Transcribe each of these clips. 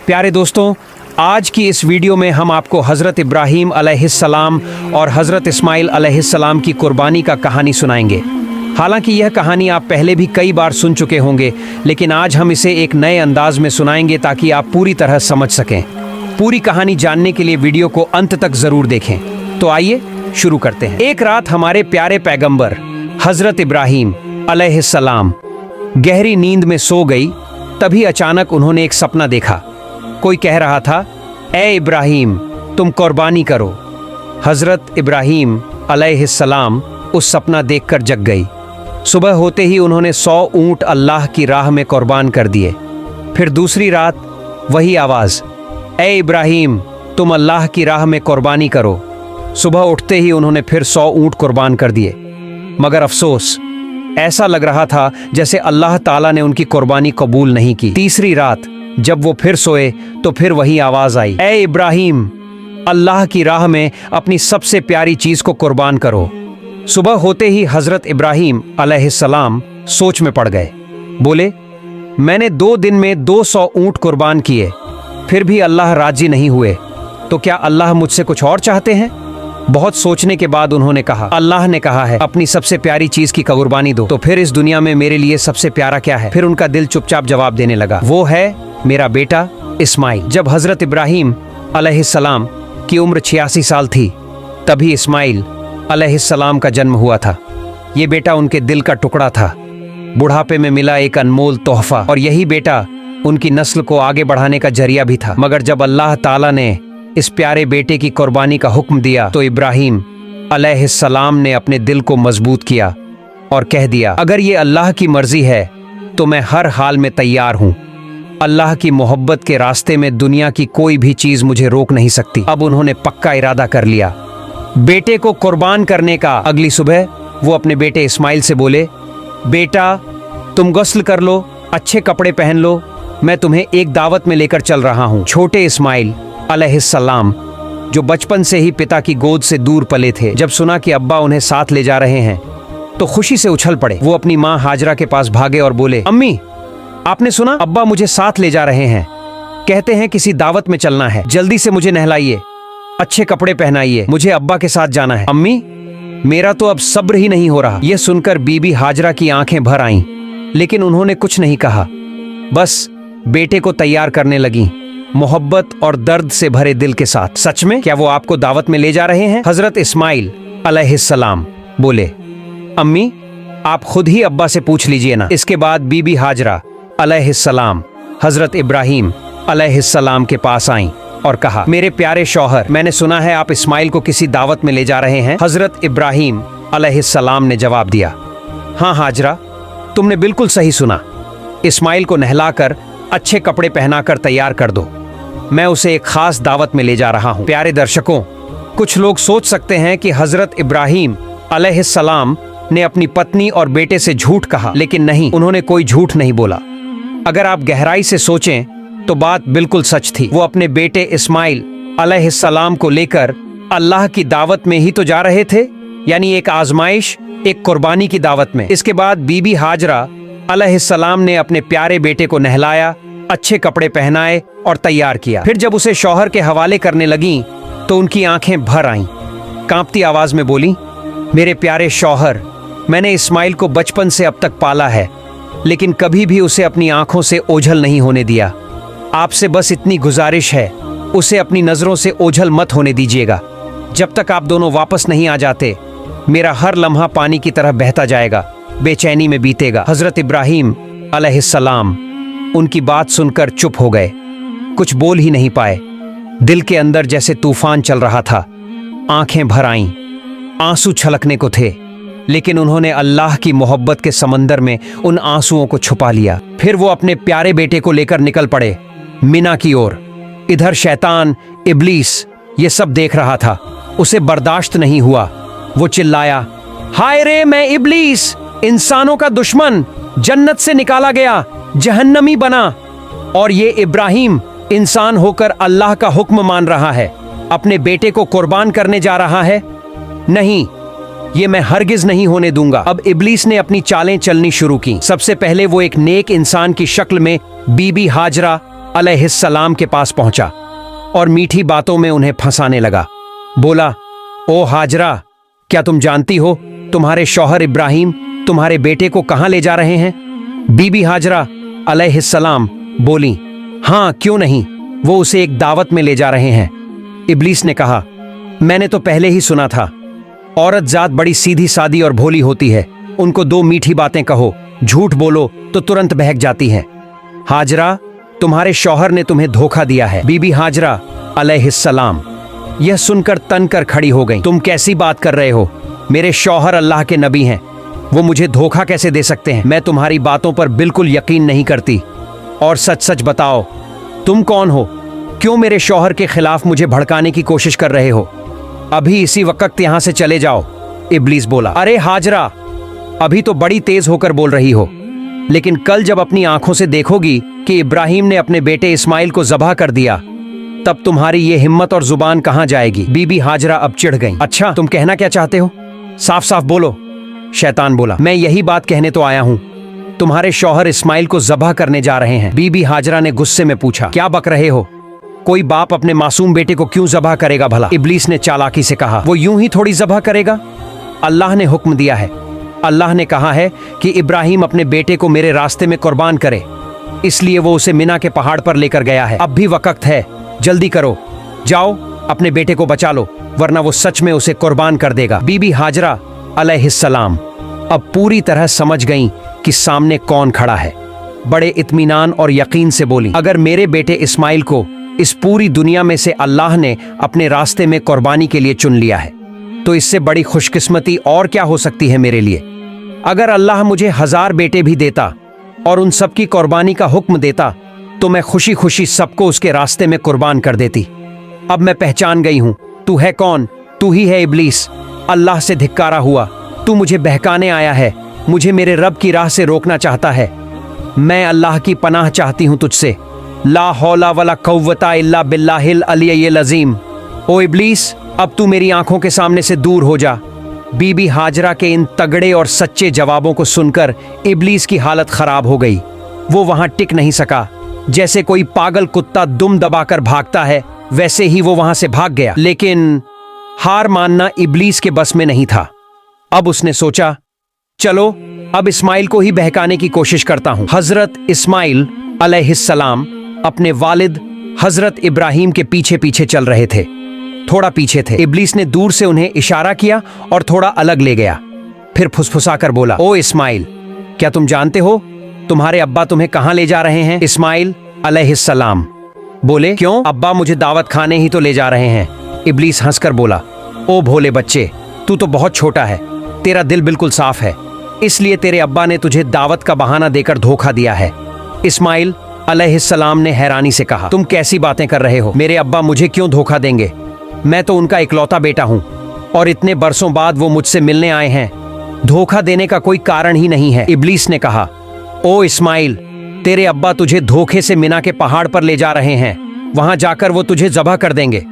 प्यारे दोस्तों, आज की इस वीडियो में हम आपको हज़रत इब्राहीम अलैहिस्सलाम और हज़रत इस्माइल अलैहिस्सलाम की कुर्बानी का कहानी सुनाएंगे। हालांकि यह कहानी आप पहले भी कई बार सुन चुके होंगे, लेकिन आज हम इसे एक नए अंदाज में सुनाएंगे ताकि आप पूरी तरह समझ सकें। पूरी कहानी जानने के लिए वीडियो को अंत तक ज़रूर देखें। तो आइए शुरू करते हैं। एक रात हमारे प्यारे पैगंबर हज़रत इब्राहीम अलैहिस्सलाम गहरी नींद में सो गई। तभी अचानक उन्होंने एक सपना देखा। कोई कह रहा था, ए इब्राहीम, तुम कुर्बानी करो। हज़रत इब्राहीम अलैहिस्सलाम उस सपना देखकर जग गई। सुबह होते ही उन्होंने 100 ऊँट अल्लाह की राह में कुर्बान कर दिए। फिर दूसरी रात वही आवाज़, ए इब्राहीम, तुम अल्लाह की राह में कुर्बानी करो। सुबह उठते ही उन्होंने फिर 100 ऊँट कुर्बान कर दिए। मगर अफसोस, ऐसा लग रहा था जैसे अल्लाह ताला ने उनकी कुर्बानी कबूल नहीं की। तीसरी रात जब वो फिर सोए तो फिर वही आवाज़ आई, ए इब्राहीम, अल्लाह की राह में अपनी सबसे प्यारी चीज़ को कुर्बान करो। सुबह होते ही हज़रत इब्राहीम अलैहिस्सलाम सोच में पड़ गए। बोले, मैंने 2 दिन में 200 ऊँट कुर्बान किए, फिर भी अल्लाह राजी नहीं हुए, तो क्या अल्लाह मुझसे कुछ और चाहते हैं? बहुत सोचने के बाद उन्होंने कहा, अल्लाह ने कहा है अपनी सबसे प्यारी चीज़ की कुर्बानी दो, तो फिर इस दुनिया में मेरे लिए सबसे प्यारा क्या है? फिर उनका दिल चुपचाप जवाब देने लगा, वो है मेरा बेटा इस्माइल। जब हज़रत इब्राहीम अलैहिस्सलाम की उम्र 86 साल थी, तभी इस्माइल अलैहिस्सलाम का जन्म हुआ था। ये बेटा उनके दिल का टुकड़ा था, बुढ़ापे में मिला एक अनमोल तोहफा, और यही बेटा उनकी नस्ल को आगे बढ़ाने का जरिया भी था। मगर जब अल्लाह ताला ने इस प्यारे बेटे की कुर्बानी का हुक्म दिया तो इब्राहीम अलैहिस्सलाम ने अपने दिल को मजबूत किया और कह दिया, अगर ये अल्लाह की मर्जी है तो मैं हर हाल में तैयार हूँ। अल्लाह की मोहब्बत के रास्ते में दुनिया की कोई भी चीज़ मुझे रोक नहीं सकती। अब उन्होंने पक्का इरादा कर लिया बेटे को कुर्बान करने का। अगली सुबह वो अपने बेटे इस्माइल से बोले, बेटा, तुम गुस्ल कर लो, अच्छे कपड़े पहन लो, मैं तुम्हें एक दावत में लेकर चल रहा हूँ। छोटे इस्माइल अलैहिस्सलाम, जो बचपन से ही पिता की गोद से दूर पले थे, जब सुना कि अब्बा उन्हें साथ ले जा रहे हैं तो खुशी से उछल पड़े। वो अपनी माँ हाजरा के पास भागे और बोले, अम्मी, आपने सुना? अब्बा मुझे साथ ले जा रहे हैं, कहते हैं किसी दावत में चलना है, जल्दी से मुझे नहलाइए, अच्छे कपड़े पहनाइए, मुझे अब्बा के साथ जाना है। अम्मी, मेरा तो अब सब्र ही नहीं हो रहा। यह सुनकर बीबी हाजरा की आंखें भर आईं, लेकिन उन्होंने कुछ नहीं कहा, बस बेटे को तैयार करने लगी, मोहब्बत और दर्द से भरे दिल के साथ। सच में क्या वो आपको दावत में ले जा रहे हैं? हज़रत इस्माइल अलैहिस्सलाम बोले, अम्मी, आप खुद ही अब्बा से पूछ लीजिए ना। इसके बाद बीबी हाजरा अलैहिस्सलाम हज़रत इब्राहीम अलैहिस्सलाम के पास आईं और कहा, मेरे प्यारे शौहर, मैंने सुना है आप इस्माइल को किसी दावत में ले जा रहे हैं। हज़रत इब्राहीम अलैहिस्सलाम ने जवाब दिया, हाँ हाजरा, तुमने बिल्कुल सही सुना। इस्माइल को नहलाकर अच्छे कपड़े पहनाकर तैयार कर दो, मैं उसे एक खास दावत में ले जा रहा हूँ। प्यारे दर्शकों, कुछ लोग सोच सकते हैं कि हज़रत इब्राहीम अलैहिस्सलाम ने अपनी पत्नी और बेटे से झूठ कहा, लेकिन नहीं, उन्होंने कोई झूठ नहीं बोला। अगर आप गहराई से सोचें तो बात बिल्कुल सच थी। वो अपने बेटे इस्माइल अलैहिस्सलाम को लेकर अल्लाह की दावत में ही तो जा रहे थे, यानी एक आजमाइश, एक कुर्बानी की दावत में। इसके बाद बीबी हाजरा अलैहिस्सलाम ने अपने प्यारे बेटे को नहलाया, अच्छे कपड़े पहनाए और तैयार किया। फिर जब उसे शौहर के हवाले करने लगीं तो उनकी आंखें भर आईं। कांपती आवाज में बोली, मेरे प्यारे शौहर, मैंने इस्माइल को बचपन से अब तक पाला है, लेकिन कभी भी उसे अपनी आंखों से ओझल नहीं होने दिया। आपसे बस इतनी गुजारिश है, उसे अपनी नजरों से ओझल मत होने दीजिएगा। जब तक आप दोनों वापस नहीं आ जाते, मेरा हर लम्हा पानी की तरह बहता जाएगा, बेचैनी में बीतेगा। हज़रत इब्राहीम अलैहिस्सलाम उनकी बात सुनकर चुप हो गए, कुछ बोल ही नहीं पाए। दिल के अंदर जैसे तूफान चल रहा था, आंखें भर आईं, आंसू छलकने को थे, लेकिन उन्होंने अल्लाह की मोहब्बत के समंदर में उन आंसुओं को छुपा लिया। फिर वो अपने प्यारे बेटे को लेकर निकल पड़े मिना की ओर। इधर शैतान इब्लीस ये सब देख रहा था, उसे बर्दाश्त नहीं हुआ। वो चिल्लाया, हाय रे, मैं इब्लीस, इंसानों का दुश्मन, जन्नत से निकाला गया, जहन्नमी बना, और ये इब्राहीम इंसान होकर अल्लाह का हुक्म मान रहा है, अपने बेटे को कुर्बान करने जा रहा है। नहीं, ये मैं हरगिज नहीं होने दूंगा। अब इब्लीस ने अपनी चालें चलनी शुरू की। सबसे पहले वो एक नेक इंसान की शक्ल में बीबी हाजरा अलैहिस्सलाम के पास पहुंचा और मीठी बातों में उन्हें फंसाने लगा। बोला, ओ हाजरा, क्या तुम जानती हो तुम्हारे शौहर इब्राहिम तुम्हारे बेटे को कहां ले जा रहे हैं? बीबी हाजरा अलैहिस्सलाम बोली, हाँ क्यों नहीं, वो उसे एक दावत में ले जा रहे हैं। इब्लीस ने कहा, मैंने तो पहले ही सुना था, औरत जात बड़ी सीधी सादी और भोली होती है, उनको दो मीठी बातें कहो, झूठ बोलो तो तुरंत बहक जाती हैं। हाजरा, तुम्हारे शौहर ने तुम्हें धोखा दिया है। बीबी हाजरा अलैहिस्सलाम यह सुनकर तन कर खड़ी हो गई। तुम कैसी बात कर रहे हो? मेरे शौहर अल्लाह के नबी हैं, वो मुझे धोखा कैसे दे सकते हैं? मैं तुम्हारी बातों पर बिल्कुल यकीन नहीं करती। और सच सच बताओ, तुम कौन हो? क्यों मेरे शौहर के खिलाफ मुझे भड़काने की कोशिश कर रहे हो? अभी इसी वक्त यहां से चले जाओ। इब्लीस बोला, अरे हाजरा, अभी तो बड़ी तेज होकर बोल रही हो, लेकिन कल जब अपनी आंखों से देखोगी कि इब्राहिम ने अपने बेटे इस्माइल को ज़बह कर दिया, तब तुम्हारी ये हिम्मत और जुबान कहां जाएगी? बीबी हाजरा अब चिढ़ गई। अच्छा, तुम कहना क्या चाहते हो? साफ साफ बोलो। शैतान बोला, मैं यही बात कहने तो आया हूं, तुम्हारे शौहर इस्माइल को ज़बह करने जा रहे हैं। बीबी हाजरा ने गुस्से में पूछा, क्या बक रहे हो? कोई बाप अपने मासूम बेटे को क्यों ज़बह करेगा भला? इब्लीस ने चालाकी से कहा, वो यूं ही थोड़ी ज़बह करेगा, अल्लाह ने हुक्म दिया है। अल्लाह ने कहा है कि इब्राहिम अपने बेटे को मेरे रास्ते में कुर्बान करे, इसलिए वो उसे मिना के पहाड़ पर लेकर गया है। अब भी वक्त है, जल्दी करो, जाओ अपने बेटे को बचा लो, वरना वो सच में उसे कुर्बान कर देगा। बीबी हाजरा अलैहिस्सलाम अब पूरी तरह समझ गईं कि सामने कौन खड़ा है। बड़े इत्मीनान और यकीन से बोली, अगर मेरे बेटे इस्माइल को इस पूरी दुनिया में से अल्लाह ने अपने रास्ते में कुर्बानी के लिए चुन लिया है, तो इससे बड़ी खुशकिस्मती और क्या हो सकती है मेरे लिए। अगर अल्लाह मुझे 1000 बेटे भी देता और उन सब की कुर्बानी का हुक्म देता, तो मैं खुशी खुशी सबको उसके रास्ते में कुर्बान कर देती। अब मैं पहचान गई हूं, तू है कौन? तू ही है इब्लीस, अल्लाह से धिक्कारा हुआ। तू मुझे बहकाने आया है, मुझे मेरे रब की राह से रोकना चाहता है। मैं अल्लाह की पनाह चाहती हूं तुझसे। ला हौला वला कव्वता इल्ला बिल्लाहिल अलिय्यिल अज़ीम। ओ इब्लीस, अब तू मेरी आंखों के सामने से दूर हो जा। बीबी हाजरा के इन तगड़े और सच्चे जवाबों को सुनकर इब्लीस की हालत खराब हो गई। वो वहां टिक नहीं सका। जैसे कोई पागल कुत्ता दुम दबाकर भागता है, वैसे ही वो वहां से भाग गया। लेकिन हार मानना इब्लीस के बस में नहीं था। अब उसने सोचा, चलो अब इस्माइल को ही बहकाने की कोशिश करता हूं। हजरत इस्माइल अलैहिस्सलाम अपने वालिद हजरत इब्राहिम के पीछे पीछे चल रहे थे। थोड़ा पीछे थे। इब्लीस ने दूर से उन्हें इशारा किया और थोड़ा अलग ले गया। फिर फुसफुसाकर बोला, ओ इस्माइल, क्या तुम जानते हो तुम्हारे अब्बा तुम्हें कहां ले जा रहे हैं? इस्माइल अलैहिस्सलाम बोले, क्यों? अब्बा मुझे दावत खाने ही तो ले जा रहे हैं। इब्लीस हंसकर बोला, ओ भोले बच्चे, तू तो बहुत छोटा है, तेरा दिल बिल्कुल साफ है, इसलिए तेरे अब्बा ने तुझे दावत का बहाना देकर धोखा दिया है। इस्माइल अलैहिस्सलाम ने हैरानी से कहा, तुम कैसी बातें कर रहे हो? मेरे अब्बा मुझे क्यों धोखा देंगे? मैं तो उनका इकलौता बेटा हूं और इतने बरसों बाद वो मुझसे मिलने आए हैं। धोखा देने का कोई कारण ही नहीं है। इब्लीस ने कहा, ओ इस्माइल, तेरे अब्बा तुझे धोखे से मिना के पहाड़ पर ले जा रहे हैं, वहां जाकर वो तुझे ज़बह कर देंगे।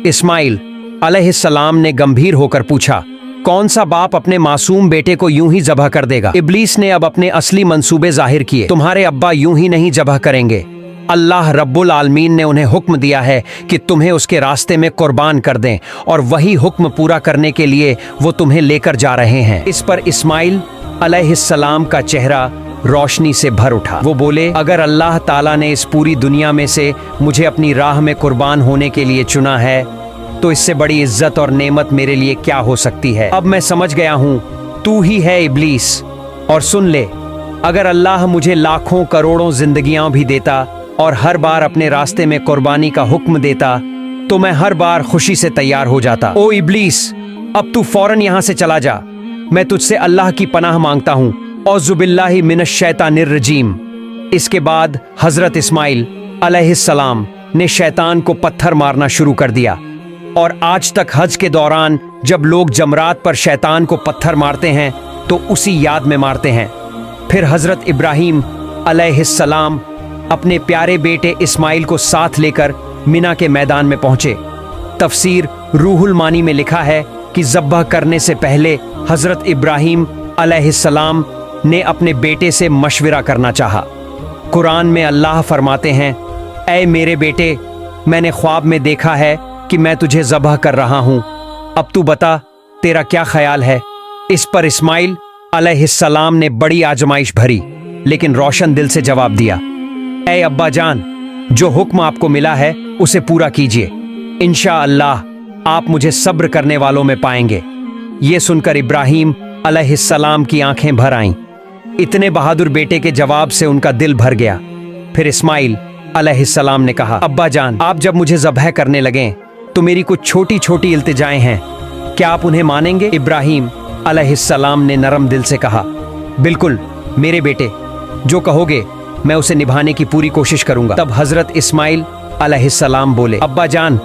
इस्माइल अलैहिस्सलाम ने गंभीर होकर पूछा, कौन सा बाप अपने मासूम बेटे को यूं ही ज़बह कर देगा? इब्लीस ने अब अपने असली मंसूबे जाहिर किए। तुम्हारे अब्बा यूं ही नहीं ज़बह करेंगे। अल्लाह रब्बुल आलमीन ने उन्हें हुक्म दिया है कि तुम्हें उसके रास्ते में कुर्बान कर दें, और वही हुक्म पूरा करने के लिए वो तुम्हें लेकर जा रहे हैं। इस पर इस्माइल अलैहिस्सलाम का चेहरा रोशनी से भर उठा। वो बोले, अगर अल्लाह ताला ने इस पूरी दुनिया में से मुझे अपनी राह में कुर्बान होने के लिए चुना है, तो इससे बड़ी इज्जत और नेमत मेरे लिए क्या हो सकती है। अब मैं समझ गया हूँ, तू ही है इब्लीस। और सुन ले, अगर अल्लाह मुझे लाखों करोड़ों जिंदगियां भी देता और हर बार अपने रास्ते में कुर्बानी का हुक्म देता, तो मैं हर बार खुशी से तैयार हो जाता। ओ इब्लीस, अब तू फौरन यहाँ से चला जा। मैं तुझसे अल्लाह की पनाह मांगता हूँ। औज़ुबिल्लाहि मिनश शैतानिर रजीम। इसके बाद हजरत इस्माइल अलैहिस्सलाम ने शैतान को पत्थर मारना शुरू कर दिया, और आज तक हज के दौरान जब लोग जमरात पर शैतान को पत्थर मारते हैं तो उसी याद में मारते हैं। फिर हजरत इब्राहिम अलैहिस्सलाम अपने प्यारे बेटे इस्माइल को साथ लेकर मिना के मैदान में पहुंचे। तफसीर रूहुल मानी में लिखा है कि ज़ब्ह करने से पहले हजरत इब्राहिम अलैहिस्सलाम ने अपने बेटे से मशविरा करना चाहा। कुरान में अल्लाह फरमाते हैं, ऐ मेरे बेटे, मैंने ख्वाब में देखा है कि मैं तुझे ज़बह कर रहा हूँ। अब तू बता, तेरा क्या ख्याल है? इस पर इस्माइल अलैहिस्सलाम ने बड़ी आजमाइश भरी लेकिन रोशन दिल से जवाब दिया, ऐ अब्बा जान, जो हुक्म आपको मिला है उसे पूरा कीजिए। इंशाअल्लाह आप मुझे सब्र करने वालों में पाएंगे। ये सुनकर इब्राहीम अलैहिस्सलाम की आंखें भर आईं। इतने बहादुर बेटे के जवाब से उनका दिल भर गया। फिर इस्माइल अलैहिस्सलाम ने कहा, अब्बा जान, आप जब मुझे ज़बह करने लगें तो मेरी कुछ छोटी छोटी इल्तिजाएं हैं, क्या आप उन्हें मानेंगे? इब्राहीम अलैहिस्सलाम ने नरम दिल से कहा, बिल्कुल मेरे बेटे, जो कहोगे मैं उसे निभाने की पूरी कोशिश करूंगा। तब हजरत इस्माइल अलैहिस्सलाम बोले, अब्बा जान,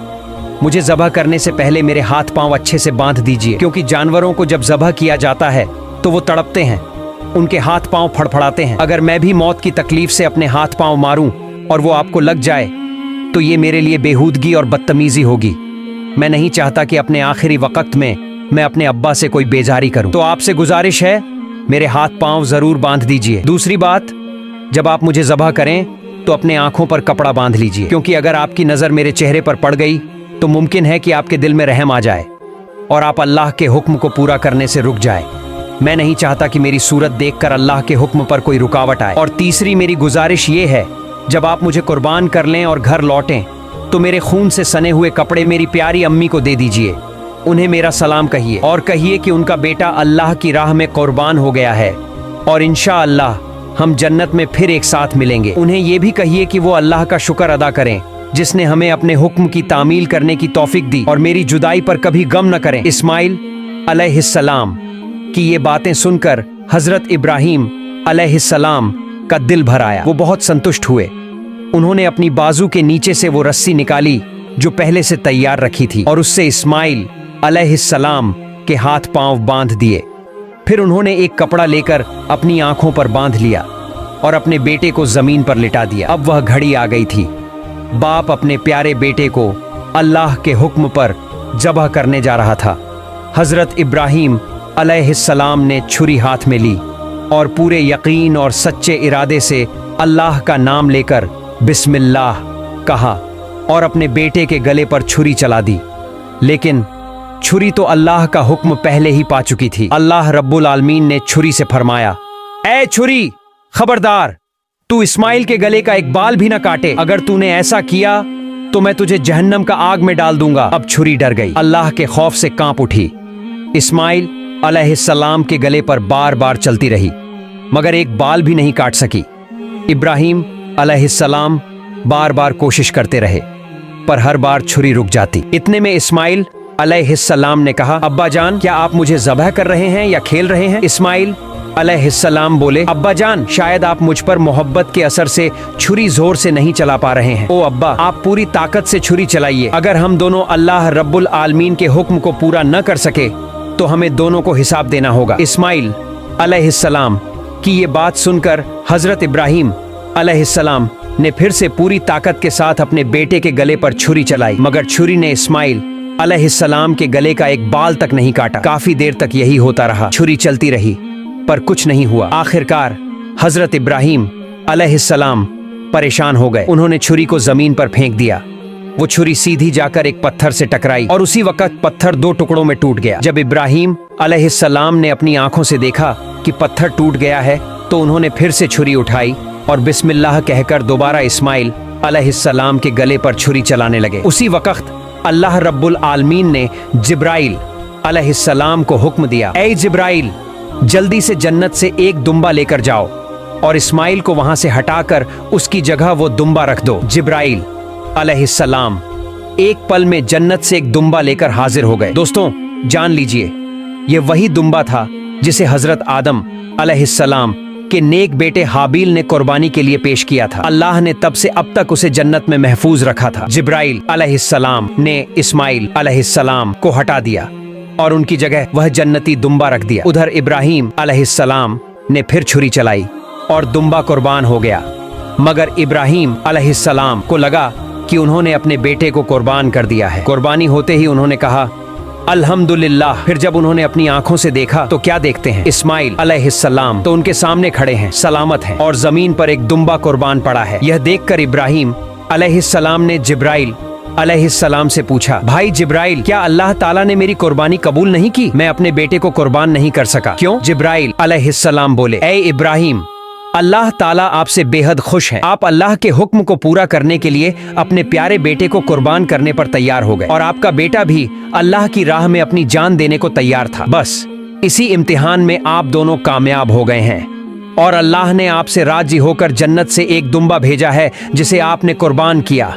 मुझे ज़बह करने से पहले मेरे हाथ पांव अच्छे से बांध दीजिए, क्योंकि जानवरों को जब ज़बह किया जाता है तो वो तड़पते हैं, उनके हाथ पांव फड़फड़ाते हैं। अगर मैं भी मौत की तकलीफ से अपने हाथ पांव मारूं और वो आपको लग जाए तो ये मेरे लिए बेहूदगी और बदतमीजी होगी। मैं नहीं चाहता कि अपने आखिरी वक्त में मैं अपने अब्बा से कोई बेजारी करूं। तो आपसे गुजारिश है, मेरे हाथ पांव जरूर बांध दीजिए। दूसरी बात, जब आप मुझे ज़बह करें तो अपने आंखों पर कपड़ा बांध लीजिए, क्योंकि अगर आपकी नज़र मेरे चेहरे पर पड़ गई तो मुमकिन है कि आपके दिल में रहम आ जाए और आप अल्लाह के हुक्म को पूरा करने से रुक जाए। मैं नहीं चाहता कि मेरी सूरत देखकर अल्लाह के हुक्म पर कोई रुकावट आए। और तीसरी मेरी गुजारिश ये है, जब आप मुझे कुर्बान कर लें और घर लौटें तो मेरे खून से सने हुए कपड़े मेरी प्यारी अम्मी को दे दीजिए। उन्हें मेरा सलाम कहिए और कहिए कि उनका बेटा अल्लाह की राह में कुर्बान हो गया है और इंशाअल्लाह हम जन्नत में फिर एक साथ मिलेंगे। उन्हें ये भी कहिए कि वो अल्लाह का शुक्र अदा करें जिसने हमें अपने हुक्म की तामील करने की तौफीक दी और मेरी जुदाई पर कभी गम न करें। इस्माइल अलैहिस्सलाम की ये बातें सुनकर हजरत इब्राहीम अलैहिस्सलाम का दिल भर आया। वो बहुत संतुष्ट हुए। उन्होंने अपनी बाजू के नीचे से वो रस्सी निकाली जो पहले से तैयार रखी थी और उससे इस्माइल अलैहिस्सलाम के हाथ पांव बांध दिए। फिर उन्होंने एक कपड़ा लेकर अपनी आंखों पर बांध लिया और अपने बेटे को जमीन पर लिटा दिया। अब वह घड़ी आ गई थी। बाप अपने प्यारे बेटे को अल्लाह के हुक्म पर ज़बह करने जा रहा था। हजरत इब्राहीम अलैहिस्सलाम ने छुरी हाथ में ली और पूरे यकीन और सच्चे इरादे से अल्लाह का नाम लेकर बिस्मिल्लाह कहा और अपने बेटे के गले पर छुरी चला दी। लेकिन छुरी तो अल्लाह का हुक्म पहले ही पा चुकी थी। अल्लाह रब्बुल आलमीन ने छुरी से फरमाया, ऐ छुरी, खबरदार, तू इस्माइल के गले का एक बाल भी न काटे। अगर तूने ऐसा किया तो मैं तुझे जहन्नम का आग में डाल दूंगा। अब छुरी डर गई, अल्लाह के खौफ से कांप उठी। इस्माइल अलैहिस्सलाम के गले पर बार बार चलती रही मगर एक बाल भी नहीं काट सकी। इब्राहीम अलैहिस्सलाम बार बार कोशिश करते रहे पर हर बार छुरी रुक जाती। इतने में इस्माइल अलैहिस्सलाम ने कहा, अब्बा जान, क्या आप मुझे ज़बह कर रहे हैं या खेल रहे हैं? इस्माइल अलैहिस्सलाम बोले, अब्बा जान, शायद आप मुझ पर मोहब्बत के असर से छुरी जोर से नहीं चला पा रहे हैं। ओ अब्बा, आप पूरी ताकत से छुरी चलाइए। अगर हम दोनों अल्लाह रब्बुल आलमीन के हुक्म को पूरा न कर सके तो हमें दोनों को हिसाब देना होगा। इस्माइल अलैहिस्सलाम की ये बात सुनकर हजरत इब्राहीम अलैहिस्सलाम ने फिर से पूरी ताकत के साथ अपने बेटे के गले पर छुरी चलाई मगर छुरी ने इस्माइल अलैहिस्सलाम के गले का एक बाल तक नहीं काटा। काफी देर तक यही होता रहा। छुरी चलती रही पर कुछ नहीं हुआ। आखिरकार हजरत इब्राहीम अलैहिस्सलाम परेशान हो गए। उन्होंने छुरी को जमीन पर फेंक दिया। वो छुरी सीधी जाकर एक पत्थर से टकराई और उसी वक्त पत्थर दो टुकड़ों में टूट गया। जब इब्राहीम अलैहिस्सलाम ने अपनी आंखों से देखा कि पत्थर टूट गया है तो उन्होंने फिर से छुरी उठाई और बिस्मिल्लाह कहकर दोबारा इस्माइल अलैहिस्सलाम के गले पर छुरी चलाने लगे। उसी वक्त अल्लाह रब्बुल आलमीन ने जिब्राइल अलैहिस्सलाम को हुक्म दिया, ऐ जिब्राइल, जल्दी से जन्नत से एक दुम्बा लेकर जाओ और इस्माइल को वहां से हटाकर उसकी जगह वो दुम्बा रख दो। जिब्राइल अलैहिस्सलाम एक पल में जन्नत से एक दुम्बा लेकर हाजिर हो गए। दोस्तों, जान लीजिए, ये वही दुम्बा था जिसे हजरत आदम अलैहिस्सलाम के नेक बेटे हाबील ने कुर्बानी के लिए पेश किया था। अल्लाह ने तब से अब तक उसे जन्नत में महफूज रखा था। जिब्राइल अलैहिस्सलाम ने इस्माइल अलैहिस्सलाम को हटा दिया और उनकी जगह वह जन्नती दुम्बा रख दिया। उधर इब्राहीम अलैहिस्सलाम ने फिर छुरी चलाई और दुम्बा कुर्बान हो गया मगर इब्राहीम अलैहिस्सलाम को लगा कि उन्होंने अपने बेटे को कुर्बान कर दिया है। कुर्बानी होते ही उन्होंने कहा, अल्हम्दुलिल्लाह। फिर जब उन्होंने अपनी आंखों से देखा तो क्या देखते हैं, इस्माइल अलैहिस्सलाम तो उनके सामने खड़े हैं, सलामत हैं और जमीन पर एक दुम्बा कुर्बान पड़ा है। यह देखकर इब्राहीम अलैहिस्सलाम ने जिब्राइल अलैहिस्सलाम से पूछा, भाई जिब्राइल, क्या अल्लाह ताला ने मेरी कुर्बानी कबूल नहीं की? मैं अपने बेटे को कुर्बान नहीं कर सका। क्यों? जिब्राइल अलैहिस्सलाम बोले, ए इब्राहिम, अल्लाह ताला आपसे बेहद खुश है। आप अल्लाह के हुक्म को पूरा करने के लिए अपने प्यारे बेटे को कुर्बान करने पर तैयार हो गए और आपका बेटा भी अल्लाह की राह में अपनी जान देने को तैयार था। बस इसी इम्तिहान में आप दोनों कामयाब हो गए हैं और अल्लाह ने आपसे राजी होकर जन्नत से एक दुम्बा भेजा है जिसे आपने कुर्बान किया।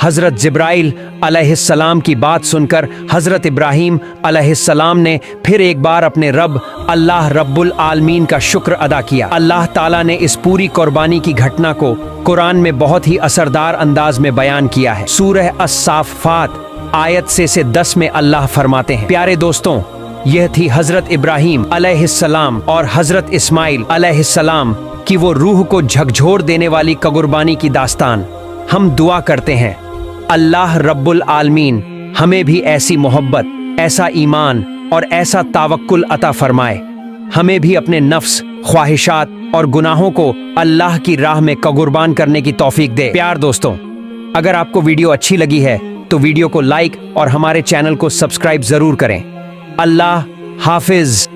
हजरत जिब्राइल अलैहिस्सलाम की बात सुनकर हजरत इब्राहिम अलैहिस्सलाम ने फिर एक बार अपने रब अल्लाह रब्बुल आलमीन का शुक्र अदा किया। अल्लाह ताला ने इस पूरी कुर्बानी की घटना को कुरान में बहुत ही असरदार अंदाज में बयान किया है। सूरह अस-साफ़ात आयत से 10 में अल्लाह फरमाते हैं, प्यारे दोस्तों, यह थी हजरत इब्राहिम अलैहिस्सलाम और हजरत इस्माइल अलैहिस्सलाम की वो रूह को झकझोर देने वाली कुर्बानी की दास्तान। हम दुआ करते हैं अल्लाह रब्बुल आलमीन हमें भी ऐसी मोहब्बत, ऐसा ईमान और ऐसा तावक्कुल अता फरमाए। हमें भी अपने नफ्स, ख्वाहिशात और गुनाहों को अल्लाह की राह में कुर्बान करने की तौफीक दे। प्यार दोस्तों, अगर आपको वीडियो अच्छी लगी है तो वीडियो को लाइक और हमारे चैनल को सब्सक्राइब जरूर करें। अल्लाह हाफिज।